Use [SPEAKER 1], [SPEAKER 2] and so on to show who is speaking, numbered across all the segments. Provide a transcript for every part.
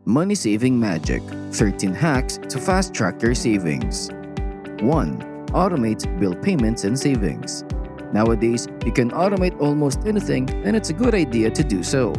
[SPEAKER 1] Money Saving Magic: 13 Hacks to Fast Track Your Savings. 1. Automate bill payments and savings. Nowadays, you can automate almost anything, and it's a good idea to do so.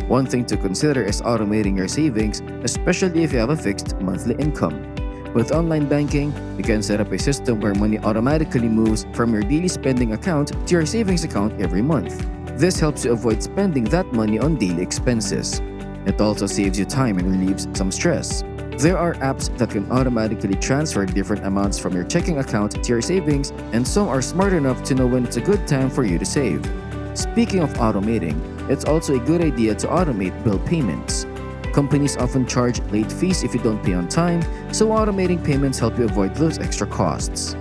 [SPEAKER 1] One thing to consider is automating your savings, especially if you have a fixed monthly income. With online banking, you can set up a system where money automatically moves from your daily spending account to your savings account every month. This helps you avoid spending that money on daily expenses. It also saves you time and relieves some stress. There are apps that can automatically transfer different amounts from your checking account to your savings, and some are smart enough to know when it's a good time for you to save. Speaking of automating, it's also a good idea to automate bill payments. Companies often charge late fees if you don't pay on time, so automating payments help you avoid those extra costs.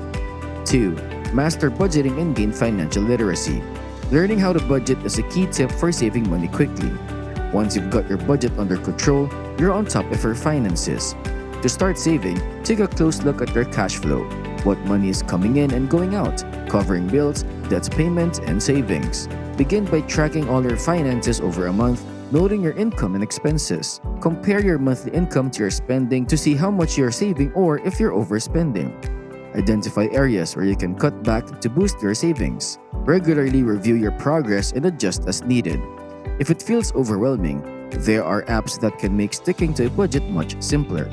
[SPEAKER 1] 2. Master budgeting and gain financial literacy. Learning how to budget is a key tip for saving money quickly. Once you've got your budget under control, you're on top of your finances. To start saving, take a close look at your cash flow. What money is coming in and going out, covering bills, debt payments, and savings. Begin by tracking all your finances over a month, noting your income and expenses. Compare your monthly income to your spending to see how much you're saving or if you're overspending. Identify areas where you can cut back to boost your savings. Regularly review your progress and adjust as needed. If it feels overwhelming, there are apps that can make sticking to a budget much simpler.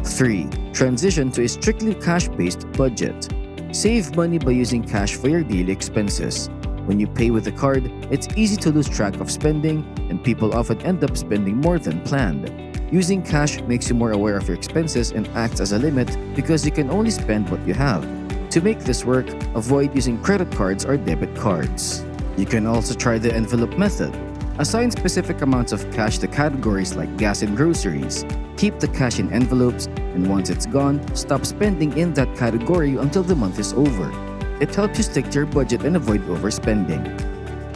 [SPEAKER 1] 3. Transition to a strictly cash-based budget. Save money by using cash for your daily expenses. When you pay with a card, it's easy to lose track of spending, and people often end up spending more than planned. Using cash makes you more aware of your expenses and acts as a limit because you can only spend what you have. To make this work, avoid using credit cards or debit cards. You can also try the envelope method. Assign specific amounts of cash to categories like gas and groceries. Keep the cash in envelopes, and once it's gone, stop spending in that category until the month is over. It helps you stick to your budget and avoid overspending.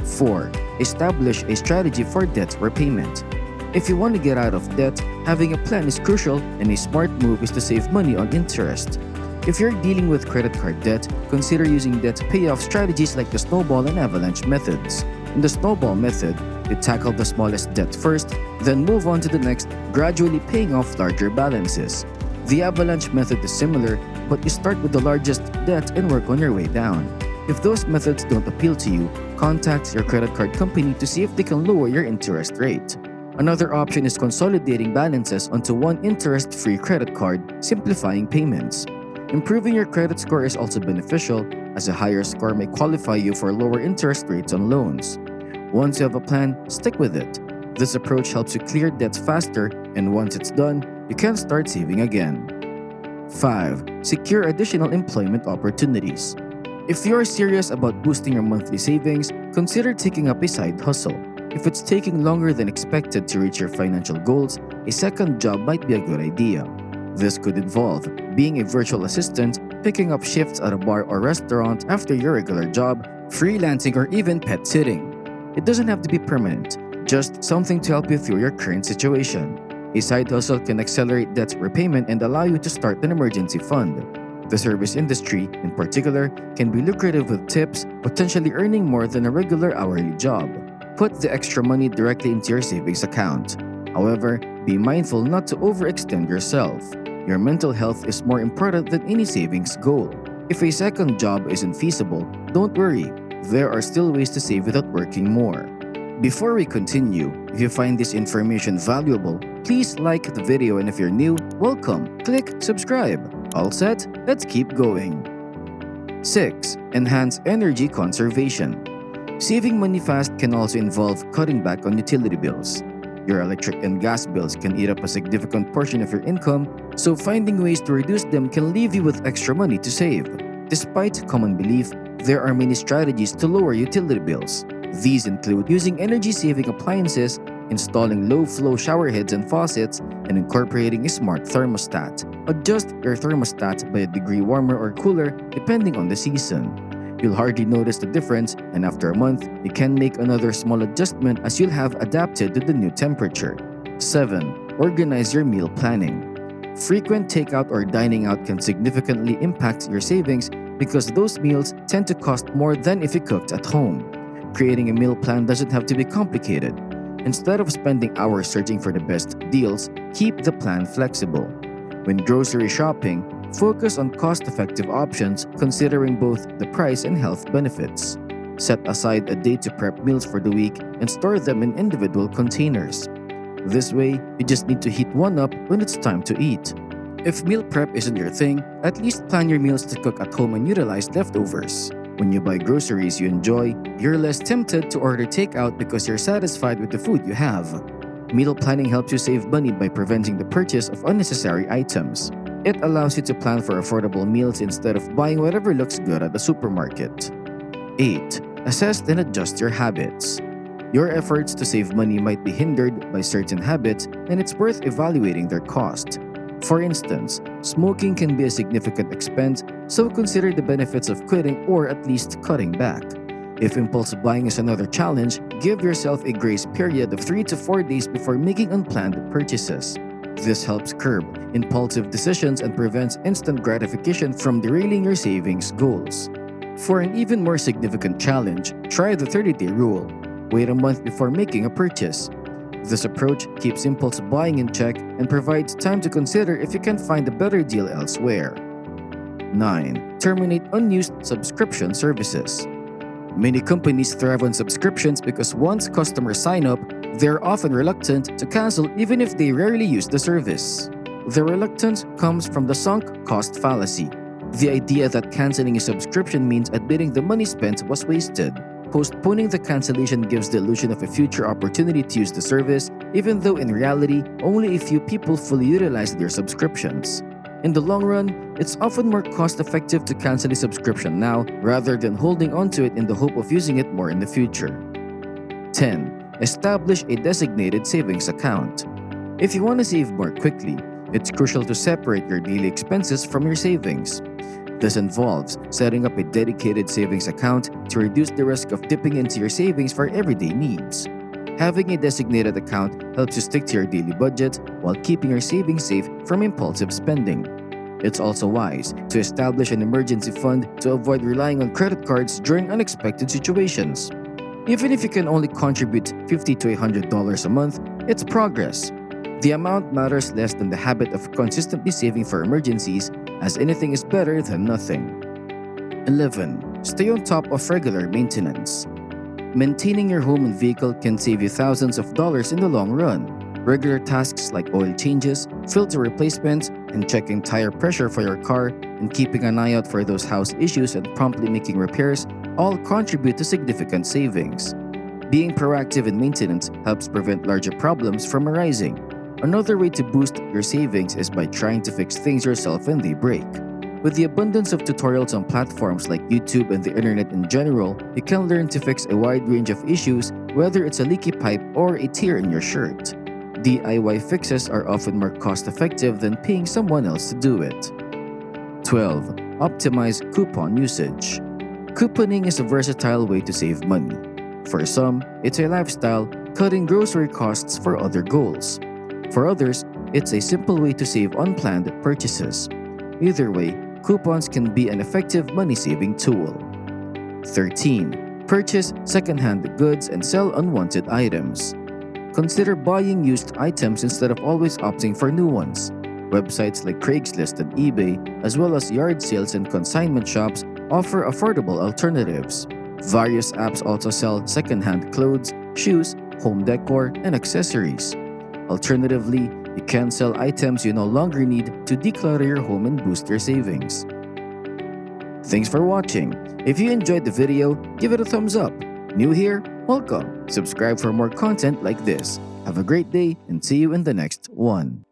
[SPEAKER 1] 4. Establish a strategy for debt repayment. If you want to get out of debt, having a plan is crucial, and a smart move is to save money on interest. If you're dealing with credit card debt, consider using debt payoff strategies like the snowball and avalanche methods. In the snowball method, you tackle the smallest debt first, then move on to the next, gradually paying off larger balances. The avalanche method is similar, but you start with the largest debt and work on your way down. If those methods don't appeal to you, contact your credit card company to see if they can lower your interest rate. Another option is consolidating balances onto one interest-free credit card, simplifying payments. Improving your credit score is also beneficial, as a higher score may qualify you for lower interest rates on loans. Once you have a plan, stick with it. This approach helps you clear debts faster, and once it's done, you can start saving again. 5. Secure additional employment opportunities. If you're serious about boosting your monthly savings, consider taking up a side hustle. If it's taking longer than expected to reach your financial goals, a second job might be a good idea. This could involve being a virtual assistant, picking up shifts at a bar or restaurant after your regular job, freelancing, or even pet sitting. It doesn't have to be permanent, just something to help you through your current situation. A side hustle can accelerate debt repayment and allow you to start an emergency fund. The service industry, in particular, can be lucrative with tips, potentially earning more than a regular hourly job. Put the extra money directly into your savings account. However, be mindful not to overextend yourself. Your mental health is more important than any savings goal. If a second job isn't feasible, don't worry. There are still ways to save without working more. Before we continue, if you find this information valuable, please like the video, and if you're new, welcome. Click subscribe. All set? Let's keep going. 6. Enhance energy conservation. Saving money fast can also involve cutting back on utility bills. Your electric and gas bills can eat up a significant portion of your income, so finding ways to reduce them can leave you with extra money to save. Despite common belief, there are many strategies to lower utility bills. These include using energy-saving appliances, installing low-flow shower heads and faucets, and incorporating a smart thermostat. Adjust your thermostat by a degree warmer or cooler depending on the season. You'll hardly notice the difference, and after a month, you can make another small adjustment as you'll have adapted to the new temperature. 7. Organize your meal planning. Frequent takeout or dining out can significantly impact your savings because those meals tend to cost more than if you cooked at home. Creating a meal plan doesn't have to be complicated. Instead of spending hours searching for the best deals, keep the plan flexible. When grocery shopping, focus on cost-effective options considering both the price and health benefits. Set aside a day to prep meals for the week and store them in individual containers. This way, you just need to heat one up when it's time to eat. If meal prep isn't your thing, at least plan your meals to cook at home and utilize leftovers. When you buy groceries you enjoy, you're less tempted to order takeout because you're satisfied with the food you have. Meal planning helps you save money by preventing the purchase of unnecessary items. It allows you to plan for affordable meals instead of buying whatever looks good at the supermarket. 8. Assess and adjust your habits. Your efforts to save money might be hindered by certain habits, and it's worth evaluating their cost. For instance, smoking can be a significant expense, so consider the benefits of quitting or at least cutting back. If impulse buying is another challenge, give yourself a grace period of 3 to 4 days before making unplanned purchases. This helps curb impulsive decisions and prevents instant gratification from derailing your savings goals. For an even more significant challenge, try the 30-day rule. Wait a month before making a purchase. This approach keeps impulse buying in check and provides time to consider if you can find a better deal elsewhere. 9. Terminate unused subscription services. Many companies thrive on subscriptions because once customers sign up, they're often reluctant to cancel even if they rarely use the service. The reluctance comes from the sunk cost fallacy. The idea that canceling a subscription means admitting the money spent was wasted. Postponing the cancellation gives the illusion of a future opportunity to use the service, even though in reality, only a few people fully utilize their subscriptions. In the long run, it's often more cost-effective to cancel a subscription now rather than holding onto it in the hope of using it more in the future. 10. Establish a designated savings account. If you want to save more quickly, it's crucial to separate your daily expenses from your savings. This involves setting up a dedicated savings account to reduce the risk of dipping into your savings for everyday needs. Having a designated account helps you stick to your daily budget while keeping your savings safe from impulsive spending. It's also wise to establish an emergency fund to avoid relying on credit cards during unexpected situations. Even if you can only contribute $50 to $100 a month, it's progress. The amount matters less than the habit of consistently saving for emergencies, as anything is better than nothing. 11. Stay on top of regular maintenance. Maintaining your home and vehicle can save you thousands of dollars in the long run. Regular tasks like oil changes, filter replacements, and checking tire pressure for your car, and keeping an eye out for those house issues and promptly making repairs all contribute to significant savings. Being proactive in maintenance helps prevent larger problems from arising. Another way to boost your savings is by trying to fix things yourself when they break. With the abundance of tutorials on platforms like YouTube and the internet in general, you can learn to fix a wide range of issues, whether it's a leaky pipe or a tear in your shirt. DIY fixes are often more cost-effective than paying someone else to do it. 12. Optimize coupon usage. Couponing is a versatile way to save money. For some, it's a lifestyle, cutting grocery costs for other goals. For others, it's a simple way to save unplanned purchases. Either way, coupons can be an effective money-saving tool. 13. Purchase secondhand goods and sell unwanted items. Consider buying used items instead of always opting for new ones. Websites like Craigslist and eBay, as well as yard sales and consignment shops, offer affordable alternatives. Various apps also sell secondhand clothes, shoes, home decor, and accessories. Alternatively, you can sell items you no longer need to declutter your home and boost your savings. Thanks for watching. If you enjoyed the video, give it a thumbs up. New here? Welcome. Subscribe for more content like this. Have a great day and see you in the next one.